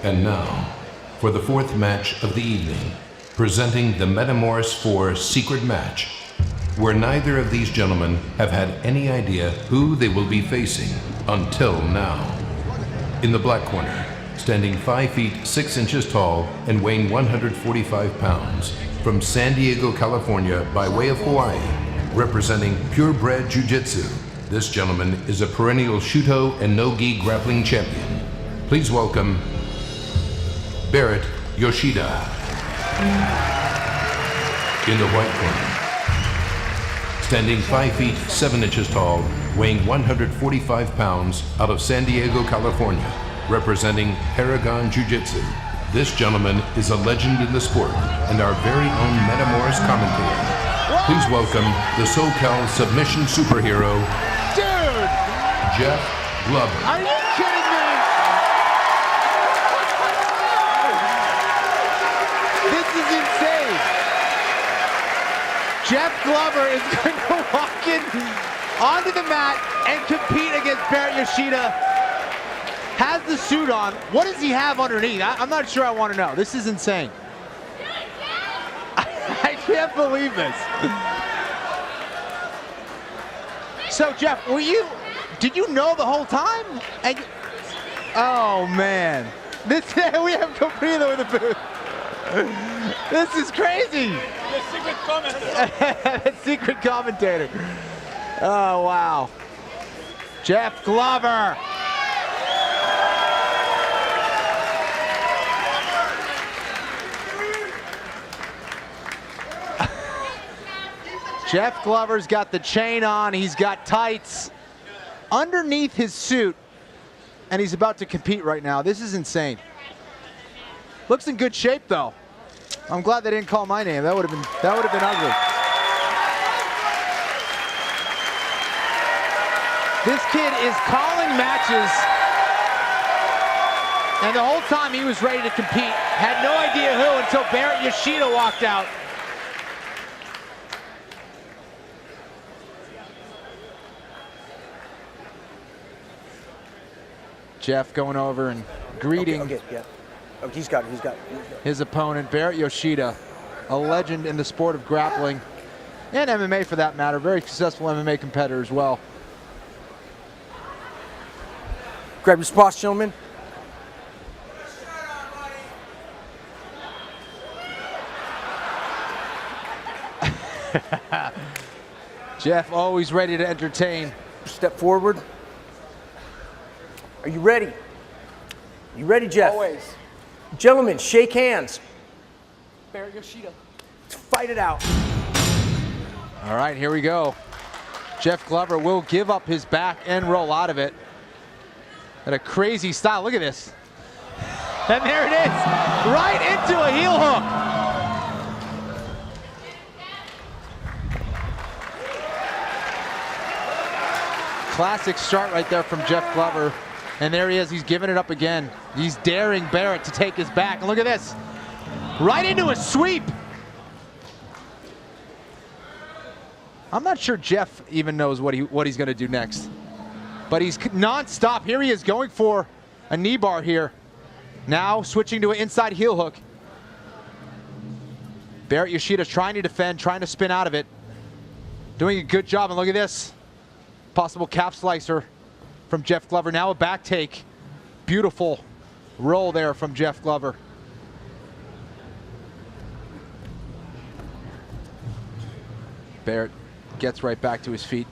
And now, for the fourth match of the evening, presenting the Metamoris 4 secret match, where neither of these gentlemen have had any idea who they will be facing until now. In the black corner, standing 5 feet 6 inches tall and weighing 145 pounds, from San Diego, California by way of Hawaii, representing purebred jiu-jitsu, this gentleman is a perennial Shuto and no-gi grappling champion. Please welcome Baret Yoshida. In the white corner, standing 5 feet 7 inches tall, weighing 145 pounds, out of San Diego, California, representing Paragon Jiu-Jitsu, this gentleman is a legend in the sport and our very own Metamoris commentator. Please welcome the SoCal submission superhero, dude, Jeff Glover. Are you kidding me? This is insane. Jeff Glover is going to walk in onto the mat and compete against Baret Yoshida. Has the suit on. What does he have underneath? I'm not sure I want to know. This is insane. I can't believe this. So Jeff, did you know the whole time? Oh man, we have Caprino in the booth. This is crazy. The secret commentator. The secret commentator. Oh wow. Jeff Glover. Jeff Glover's got the chain on, he's got tights underneath his suit, and he's about to compete right now. This is insane. Looks in good shape though. I'm glad they didn't call my name. That would have been ugly. This kid is calling matches, and the whole time he was ready to compete. Had no idea who until Baret Yoshida walked out. Jeff going over and greeting he's got it. his opponent, Baret Yoshida, a legend in the sport of grappling and MMA for that matter. Very successful MMA competitor as well. Grab your spots, gentlemen. Jeff always ready to entertain. Step forward. Are you ready? You ready, Jeff? Always. Gentlemen, shake hands. Baret Yoshida. Let's fight it out. All right, here we go. Jeff Glover will give up his back and roll out of it. At a crazy style. Look at this. And there it is. Right into a heel hook. Classic start right there from Jeff Glover. And there he is, he's giving it up again. He's daring Baret to take his back. And look at this. Right into a sweep. I'm not sure Jeff even knows what he's going to do next. But he's non-stop. Here he is going for a knee bar here. Now switching to an inside heel hook. Baret Yoshida trying to defend, trying to spin out of it. Doing a good job, and look at this. Possible calf slicer from Jeff Glover. Now a back take. Beautiful roll there from Jeff Glover. Baret gets right back to his feet.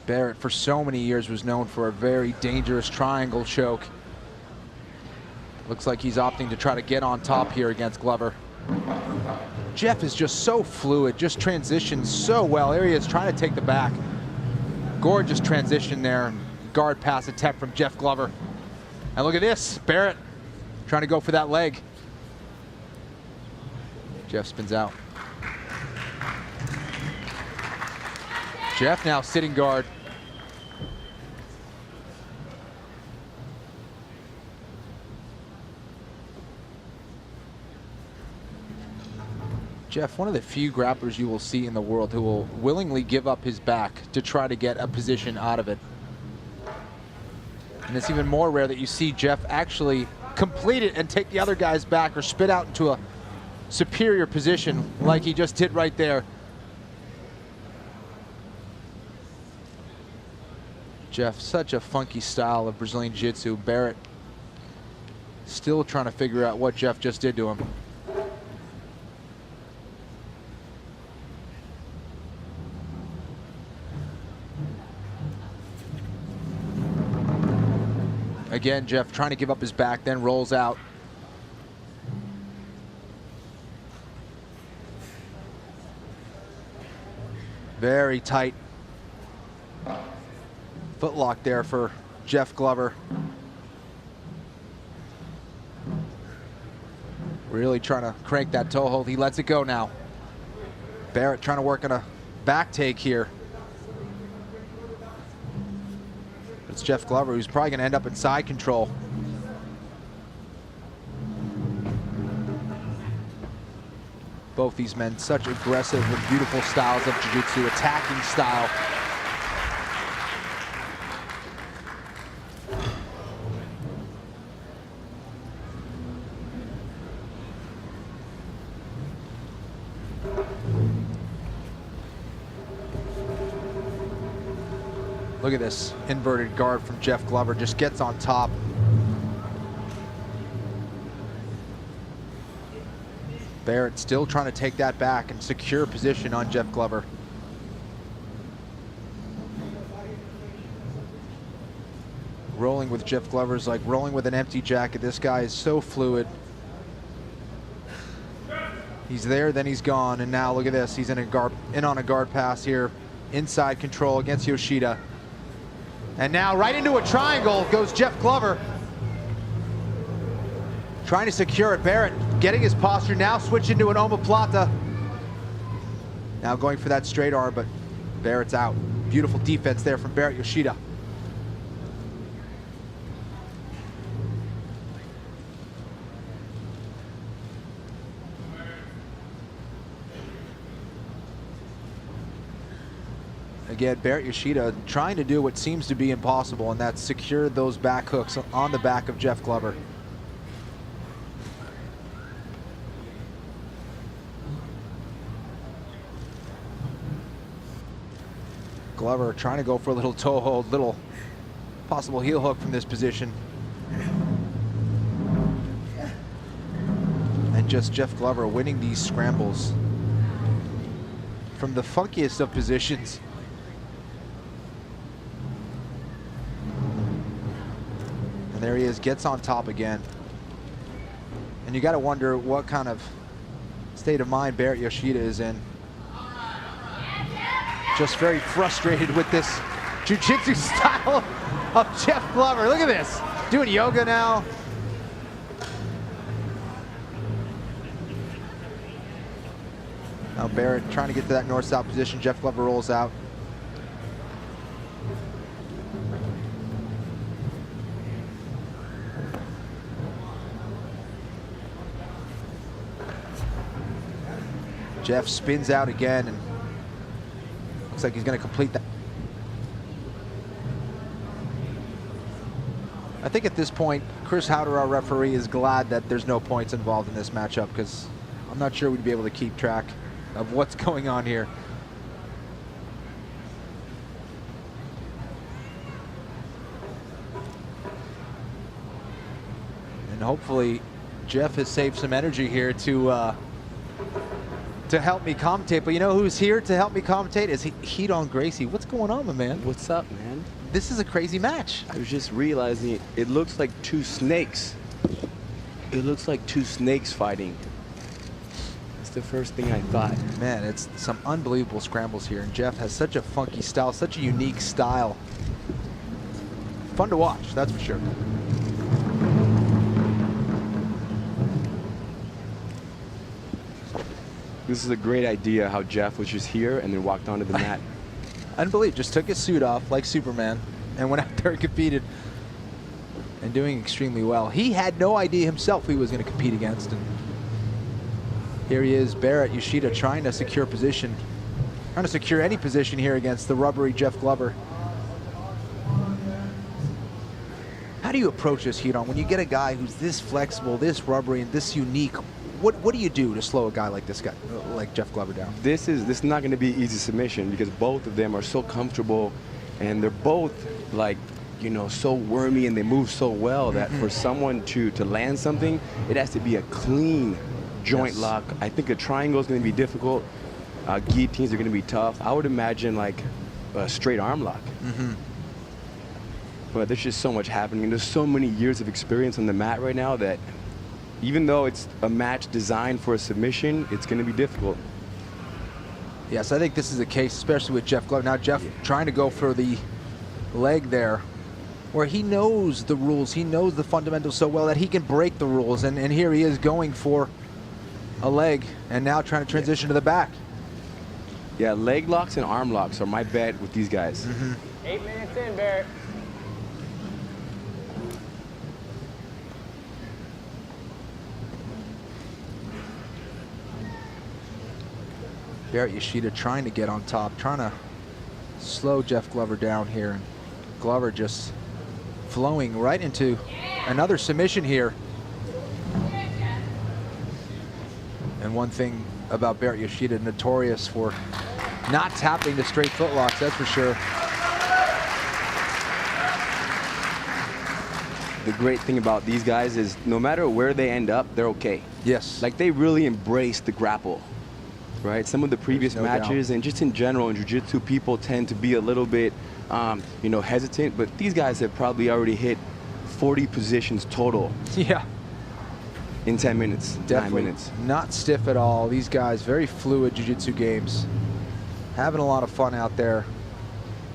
Baret for so many years was known for a very dangerous triangle choke. Looks like he's opting to try to get on top here against Glover. Jeff is just so fluid, just transitions so well. There he is trying to take the back. Gorgeous transition there. Guard pass attempt from Jeff Glover. And look at this, Baret trying to go for that leg. Jeff spins out. Jeff now sitting guard. Jeff, one of the few grapplers you will see in the world who will willingly give up his back to try to get a position out of it. And it's even more rare that you see Jeff actually complete it and take the other guys back or spit out into a superior position like he just did right there. Jeff, such a funky style of Brazilian Jiu-Jitsu. Baret still trying to figure out what Jeff just did to him. Again, Jeff trying to give up his back, then rolls out. Very tight footlock there for Jeff Glover. Really trying to crank that toe hold. He lets it go now. Baret trying to work on a back take here. It's Jeff Glover who's probably going to end up in side control. Both these men, such aggressive and beautiful styles of jiu-jitsu, attacking style. Look at this inverted guard from Jeff Glover, just gets on top. Baret still trying to take that back and secure position on Jeff Glover. Rolling with Jeff Glover is like rolling with an empty jacket. This guy is so fluid. He's there, then he's gone, and now look at this. He's in on a guard pass here. Inside control against Yoshida. And now right into a triangle goes Jeff Glover. Trying to secure it. Baret getting his posture, now switch into an omoplata. Now going for that straight arm, but Baret's out. Beautiful defense there from Baret Yoshida. Again, Baret Yoshida trying to do what seems to be impossible, and that's secure those back hooks on the back of Jeff Glover. Glover trying to go for a little toe hold, little possible heel hook from this position. And just Jeff Glover winning these scrambles from the funkiest of positions. And there he is, gets on top again. And you got to wonder what kind of state of mind Baret Yoshida is in. Just very frustrated with this jiu-jitsu style of Jeff Glover. Look at this, doing yoga now. Now Baret trying to get to that north-south position. Jeff Glover rolls out. Jeff spins out again, and looks like he's going to complete that. I think at this point, Chris Howder, our referee, is glad that there's no points involved in this matchup, because I'm not sure we'd be able to keep track of what's going on here. And hopefully Jeff has saved some energy here to help me commentate. But you know who's here to help me commentate is Hedon Gracie. What's going on, my man? What's up, man? This is a crazy match. I was just realizing it looks like two snakes. It looks like two snakes fighting. That's the first thing I thought. Man, it's some unbelievable scrambles here, and Jeff has such a funky style, such a unique style. Fun to watch, that's for sure. This is a great idea how Jeff was just here and then walked onto the mat. Unbelievable, just took his suit off like Superman and went out there and competed, and doing extremely well. He had no idea himself who he was going to compete against, and here he is, Baret Yoshida, trying to secure position, trying to secure any position here against the rubbery Jeff Glover. How do you approach this heat on when you get a guy who's this flexible, this rubbery, and this unique? What do you do to slow a guy like this guy, like Jeff Glover, down? This is not going to be easy submission because both of them are so comfortable, and they're both like, you know, so wormy, and they move so well that for someone to land something, it has to be a clean joint lock. I think a triangle is going to be difficult. Guillotines are going to be tough. I would imagine like a straight arm lock. But there's just so much happening, and there's so many years of experience on the mat right now that even though it's a match designed for a submission, it's going to be difficult. Yes, I think this is the case, especially with Jeff Glover. Now, Jeff trying to go for the leg there, where he knows the rules, he knows the fundamentals so well that he can break the rules, and here he is going for a leg, and now trying to transition to the back. Yeah, leg locks and arm locks are my bet with these guys. 8 minutes in, Baret. Baret Yoshida trying to get on top, trying to slow Jeff Glover down here. And Glover just flowing right into another submission here. And one thing about Baret Yoshida, notorious for not tapping the straight footlocks, that's for sure. The great thing about these guys is no matter where they end up, they're okay. Yes. Like they really embrace the grapple, right? Some of the previous no matches doubt. and just in general in jiu-jitsu, people tend to be a little bit, you know, hesitant, but these guys have probably already hit 40 positions total Yeah. in 10 minutes, Definitely 9 minutes. not stiff at all. These guys, very fluid jiu-jitsu games. Having a lot of fun out there.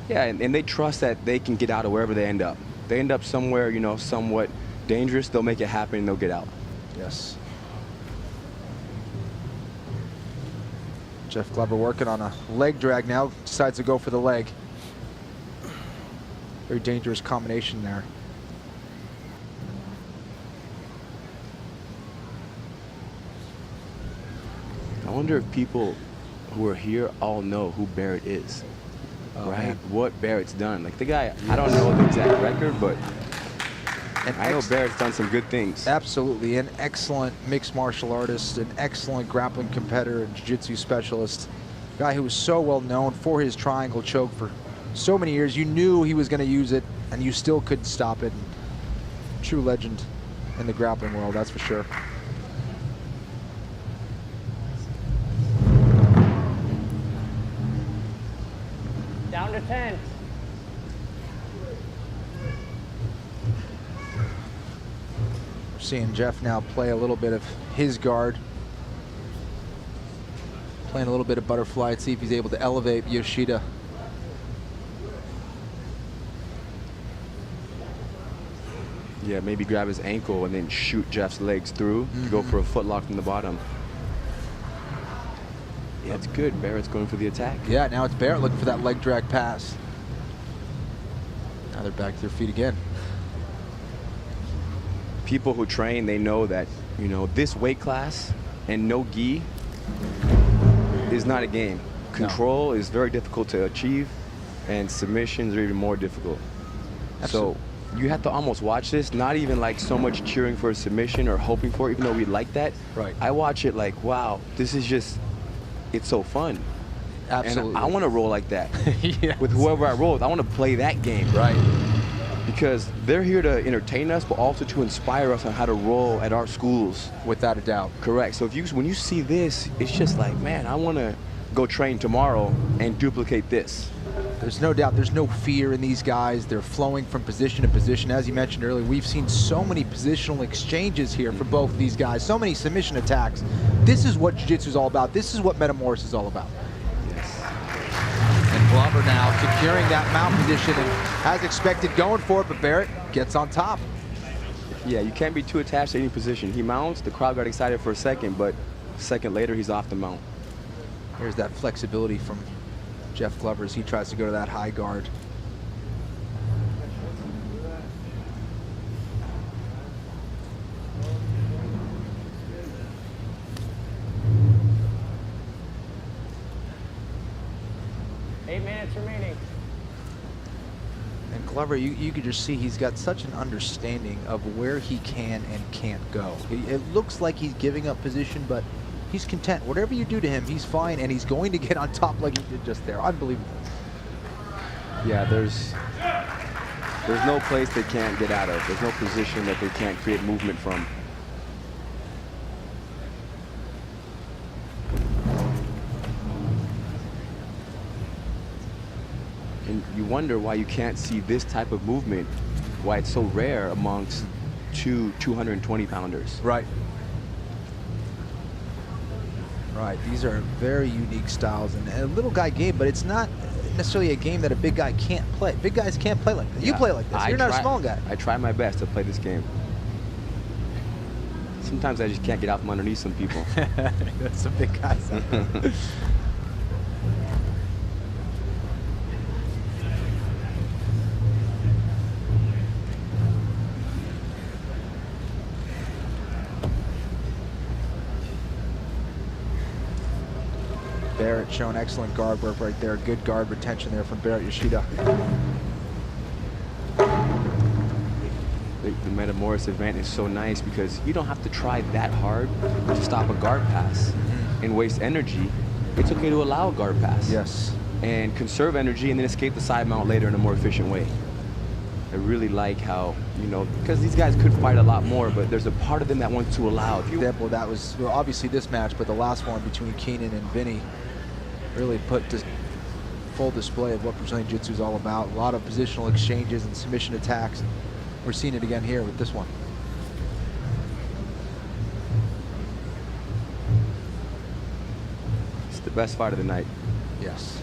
Yeah, and they trust that they can get out of wherever they end up. They end up somewhere, you know, somewhat dangerous, they'll make it happen and they'll get out. Yes. Jeff Glover working on a leg drag now, decides to go for the leg. Very dangerous combination there. I wonder if people who are here all know who Baret is, right? Man. What Baret's done. Like the guy, I don't know the exact record, but And I know Baret's done some good things. Absolutely, an excellent mixed martial artist, an excellent grappling competitor and jiu-jitsu specialist. Guy who was so well known for his triangle choke for so many years. You knew he was going to use it, and you still couldn't stop it. True legend in the grappling world, that's for sure. Down to 10. We're seeing Jeff now play a little bit of his guard. Playing a little bit of butterfly to see if he's able to elevate Yoshida. Yeah, maybe grab his ankle and then shoot Jeff's legs through to go for a footlock from the bottom. Yeah, it's good. Baret's going for the attack. Yeah, now it's Baret looking for that leg drag pass. Now they're back to their feet again. People who train, they know that, you know, this weight class and no gi is not a game. Control is very difficult to achieve, and submissions are even more difficult. Absolutely. So you have to almost watch this, not even like so much cheering for a submission or hoping for it, even though we like that. Right. I watch it like, wow, this is just, it's so fun. Absolutely. And I want to roll like that. Yes. With whoever I roll with, I want to play that game. Right. Because they're here to entertain us, but also to inspire us on how to roll at our schools. Without a doubt. Correct. So when you see this, it's just like, man, I want to go train tomorrow and duplicate this. There's no doubt, there's no fear in these guys. They're flowing from position to position. As you mentioned earlier, we've seen so many positional exchanges here for both these guys, so many submission attacks. This is what jiu-jitsu is all about. This is what Metamoris is all about. Yes. And Glover now securing that mount position and as expected going for it, but Baret gets on top. Yeah, you can't be too attached to any position. He mounts, the crowd got excited for a second, but a second later, he's off the mount. There's that flexibility from Jeff Glover as he tries to go to that high guard. Glover, you could just see he's got such an understanding of where he can and can't go. It looks like he's giving up position, but he's content. Whatever you do to him, he's fine, and he's going to get on top like he did just there. Unbelievable. Yeah, there's no place they can't get out of. There's no position that they can't create movement from. And you wonder why you can't see this type of movement, why it's so rare amongst two 220-pounders. Right. Right. These are very unique styles, and a little guy game, but it's not necessarily a game that a big guy can't play. Big guys can't play like this. You play like this. You're not a small guy. I try my best to play this game. Sometimes I just can't get out from underneath some people. That's some big guys out there. Baret showing excellent guard work right there. Good guard retention there from Baret Yoshida. The Metamoris event is so nice because you don't have to try that hard to stop a guard pass and waste energy. It's okay to allow a guard pass. Yes. And conserve energy and then escape the side mount later in a more efficient way. I really like how, you know, because these guys could fight a lot more, but there's a part of them that wants to allow. If you example, that was obviously this match, but the last one between Keenan and Vinny really put to full display of what Brazilian Jiu-Jitsu is all about. A lot of positional exchanges and submission attacks. We're seeing it again here with this one. It's the best fight of the night. Yes.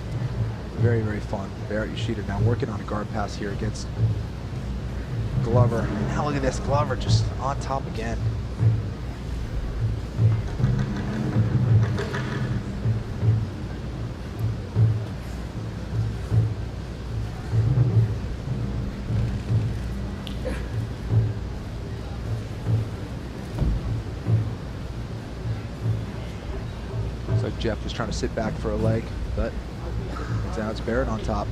Very, very fun. Baret Yoshida now working on a guard pass here against Glover. And now look at this, Glover just on top again. Looks like Jeff was trying to sit back for a leg, but now it's Baret on top.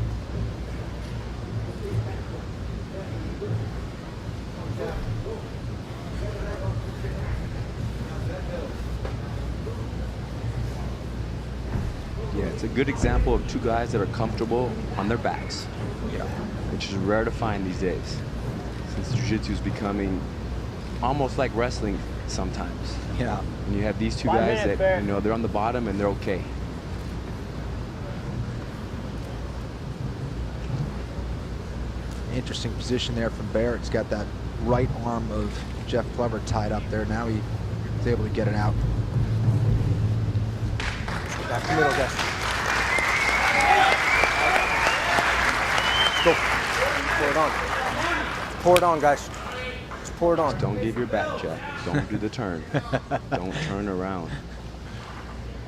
Yeah, it's a good example of two guys that are comfortable on their backs. Yeah. Which is rare to find these days, since jiu-jitsu is becoming almost like wrestling sometimes. Yeah. And you have these two 5 guys minutes, that, Baret. you know, they're on the bottom and they're okay. Interesting position there from Baret. He's got that right arm of Jeff Glover tied up there. Now he's able to get it out. Back to the middle, guys. Go. Pour it on. Pour it on, guys. Just pour it on. Just don't give your back, Jeff. Don't do the turn. Don't turn around.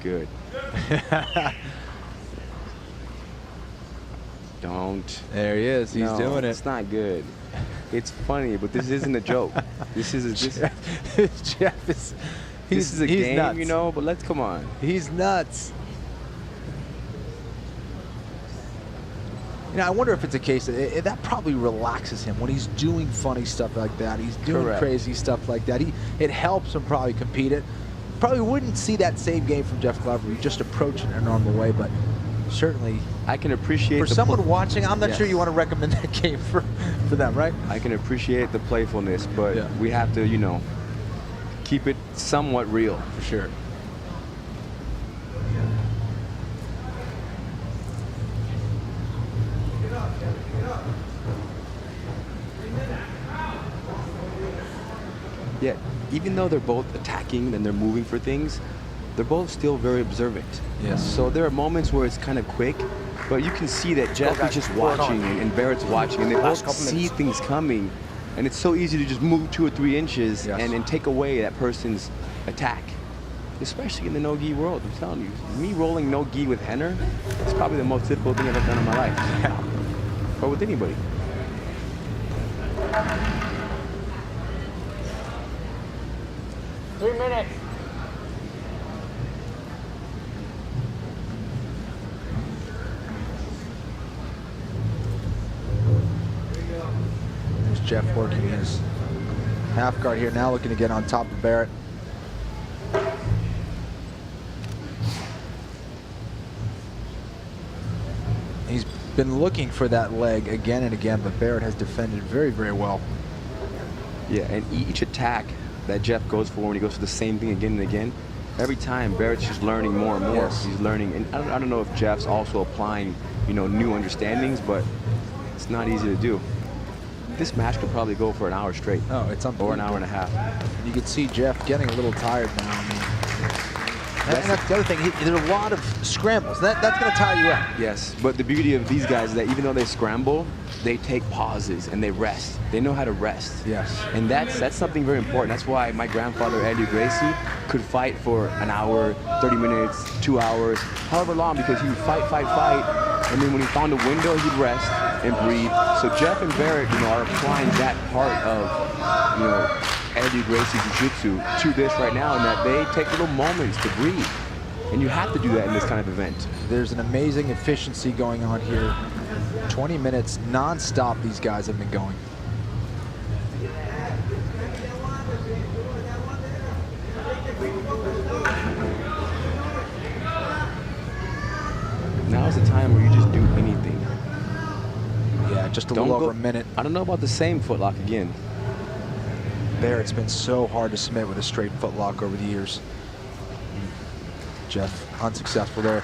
Good. Don't. There he is. He's No, doing it. It's not good. It's funny, but this isn't a joke. This is Jeff is. this is a he's game, nuts. you know. But let's come on. He's nuts. You know, I wonder if it's a case that that probably relaxes him when he's doing funny stuff like that. He's doing Correct. crazy stuff like that. It helps him probably compete it. Probably wouldn't see that same game from Jeff Glover. You just approach it in a normal way, but certainly I can appreciate for the someone watching, I'm not Yes. sure you want to recommend that game for them, right? I can appreciate the playfulness, but Yeah. we have to, you know, keep it somewhat real. For sure. Yeah, even though they're both attacking and they're moving for things, they're both still very observant. Yes. So there are moments where it's kind of quick, but you can see that Jeff guys, is just pour it on. watching and Baret's watching, and they Last both couple see minutes. things coming, and it's so easy to just move 2 or 3 inches Yes. and take away that person's attack. Especially in the no-gi world, I'm telling you. Me rolling no-gi with Henner is probably the most difficult thing I've ever done in my life. Yeah. Or with anybody. 3 minutes. Jeff working his half guard here, now looking to get on top of Baret. He's been looking for that leg again and again, but Baret has defended very, very well. Yeah, and each attack that Jeff goes for when he goes for the same thing again and again, every time Baret's just learning more and more. Yes. He's learning, and I don't know if Jeff's also applying, you know, new understandings, but it's not easy to do. This match could probably go for an hour straight. Oh, it's unbelievable. Or an hour and a half. You can see Jeff getting a little tired now. I mean, and that's the other thing. There's a lot of scrambles. That's going to tire you out. Yes, but the beauty of these guys is that even though they scramble, they take pauses and they rest. They know how to rest. Yes. And that's something very important. That's why my grandfather, Andy Gracie, could fight for an hour, 30 minutes, 2 hours, however long, because he would fight, and then when he found a window, he'd rest and breathe. So Jeff and Baret, you know, are applying that part of, you know, Andy Gracie Jiu-Jitsu to this right now, and that they take little moments to breathe. And you have to do that in this kind of event. There's an amazing efficiency going on here. 20 minutes non-stop these guys have been going. Now's the time where you just do anything. Yeah, just a little over a minute. I don't know about the same footlock again. Baret's been so hard to submit with a straight footlock over the years. Jeff unsuccessful there.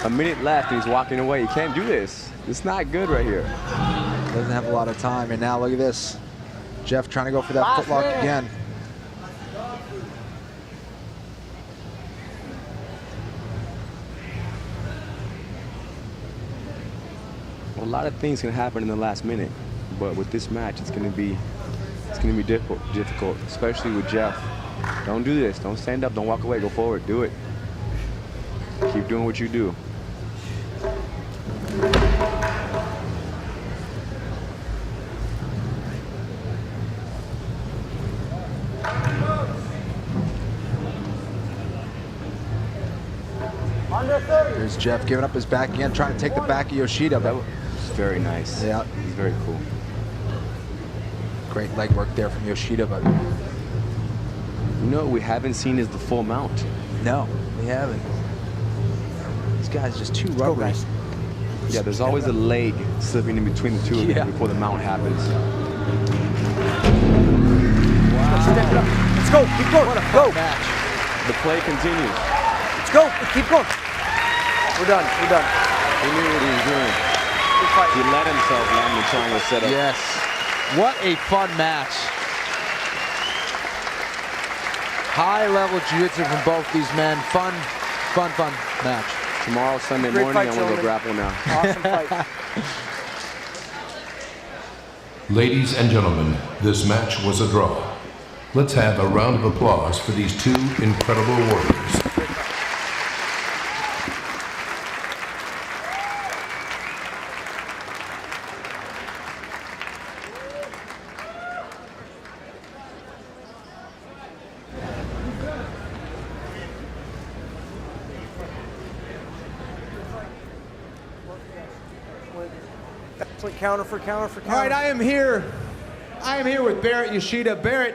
A minute left and he's walking away. You can't do this. It's not good right here. Doesn't have a lot of time, and now look at this. Jeff trying to go for that footlock again. Well, a lot of things can happen in the last minute, but with this match, it's going to be difficult, especially with Jeff. Don't do this. Don't stand up. Don't walk away. Go forward. Do it. Keep doing what you do. There's Jeff giving up his back again, trying to take the back of Yoshida. That was very nice. Yeah. He's very cool. Great leg work there from Yoshida, but You know what we haven't seen is the full mount. no, we haven't. These guys just too rubbery. Yeah, there's always a leg slipping in between the two of them before the mount happens. Step it up. Let's go. Keep going. What a go. fun match. The play continues. Let's go. Keep going. We're done. We're done. He knew what he was doing. Good fight. He let himself land the triangle setup. Yes. What a fun match. High-level jiu-jitsu from both these men. Fun match. Tomorrow, Sunday Great morning, fight, I want to go gentlemen. grapple now. Awesome fight. Ladies and gentlemen, this match was a draw. Let's have a round of applause for these two incredible warriors. Excellent counter for counter for counter. All right, I am here with Baret Yoshida. Baret,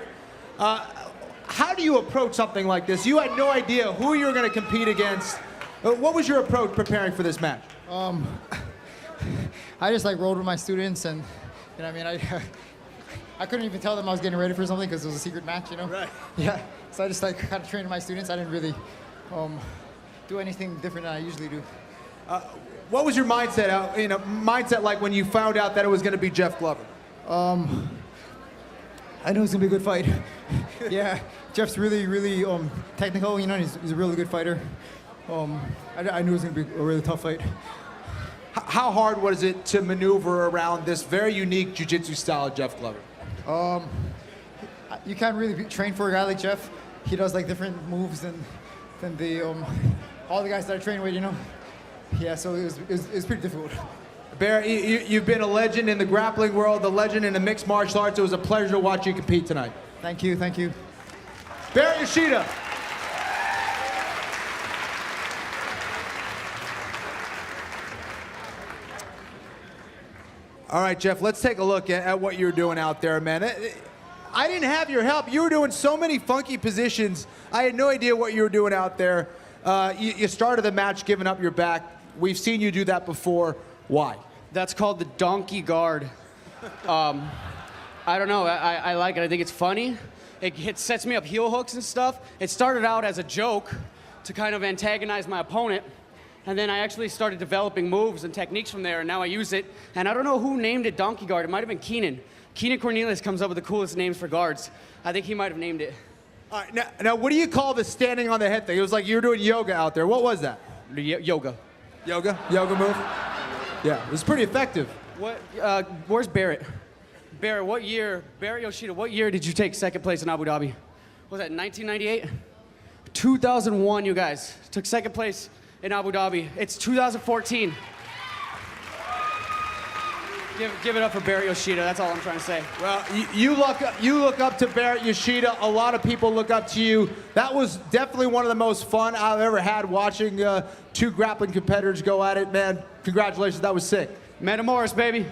how do you approach something like this? You had no idea who you were going to compete against. What was your approach preparing for this match? I just like rolled with my students, and you know, I mean, I couldn't even tell them I was getting ready for something because it was a secret match, you know. Right. Yeah. So I just like kind of trained my students. I didn't really do anything different than I usually do. What was your mindset? Mindset like when you found out that it was going to be Jeff Glover? I knew it was gonna be a good fight. Yeah, Jeff's really technical. You know, he's a really good fighter. I knew it was gonna be a really tough fight. How hard was it to maneuver around this very unique jiu-jitsu style of Jeff Glover? You can't really train for a guy like Jeff. He does like different moves than the all the guys that I train with, you know. Yeah, so it was pretty difficult. Baret, you've been a legend in the grappling world, a legend in the mixed martial arts. It was a pleasure to watch you compete tonight. Thank you. Baret Yoshida. All right, Jeff, let's take a look at what you're doing out there, man. I didn't have your help. You were doing so many funky positions. I had no idea what you were doing out there. You started the match giving up your back. We've seen you do that before. Why? That's called the donkey guard. I don't know. I like it. I think it's funny. It sets me up heel hooks and stuff. It started out as a joke to kind of antagonize my opponent. And then I actually started developing moves and techniques from there, and now I use it. And I don't know who named it donkey guard. It might have been Keenan. Keenan Cornelius comes up with the coolest names for guards. I think he might have named it. All right, now what do you call the standing on the head thing? It was like you were doing yoga out there. What was that? Yoga. Yoga? Yoga move? Yeah, it was pretty effective. What? Where's Baret? Baret, what year? Baret Yoshida, what year did you take second place in Abu Dhabi? Was that 1998? 2001, you guys. Took second place in Abu Dhabi. It's 2014. Give it up for Baret Yoshida. That's all I'm trying to say. Well, you look up to Baret Yoshida. A lot of people look up to you. That was definitely one of the most fun I've ever had watching two grappling competitors go at it, man. Congratulations, that was sick. Metamoris, baby.